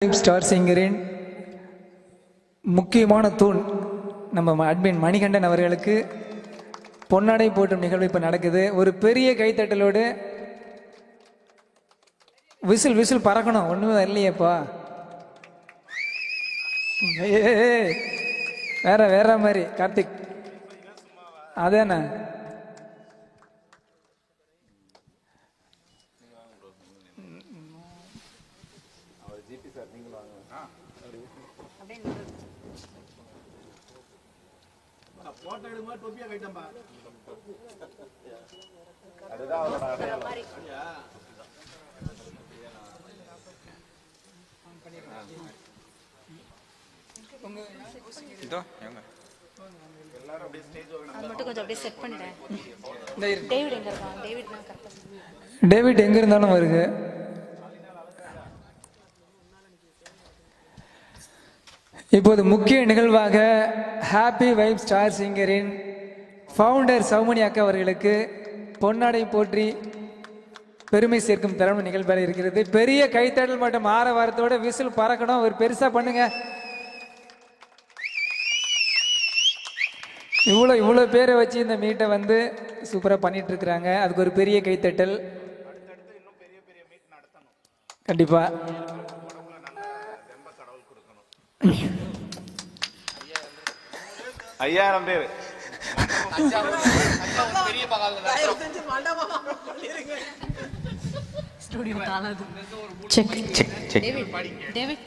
Star சிங்கரின் முக்கியமான தூண் நம்ம அட்மின் மணிகண்டன் அவர்களுக்கு பொன்னாடை போட்டும் நிகழ்வு இப்போ நடக்குது. ஒரு பெரிய கைத்தட்டலோடு விசில் விசில் பறக்கணும். ஒன்றுமே வரலையேப்பா, வேற வேற மாதிரி கார்த்திக் அதானே. டேவிட் எங்க இருந்தாலும் வருது. இப்போது முக்கிய நிகழ்வாக ஹாப்பி வைப் ஸ்டார் சிங்கரின் ஃபவுண்டர் சௌமணி அக்கா அவர்களுக்கு பொன்னாடை போற்றி பெருமை சேர்க்கும் தருணம் நிகழ்வாக இருக்கிறது. பெரிய கைத்தட்டல் மற்றும் ஆரவாரத்தோட விசில் பறக்கணும். ஒரு பெருசா பண்ணுங்க. இவ்வளோ பேரை வச்சு இந்த மீட்டை வந்து சூப்பரா பண்ணிட்டு இருக்கிறாங்க. அதுக்கு ஒரு பெரிய கைத்தட்டல் கண்டிப்பா. ஐயாயிரம் பேர் ஸ்டுடியோ தாளாது. Check check check. டேவிட்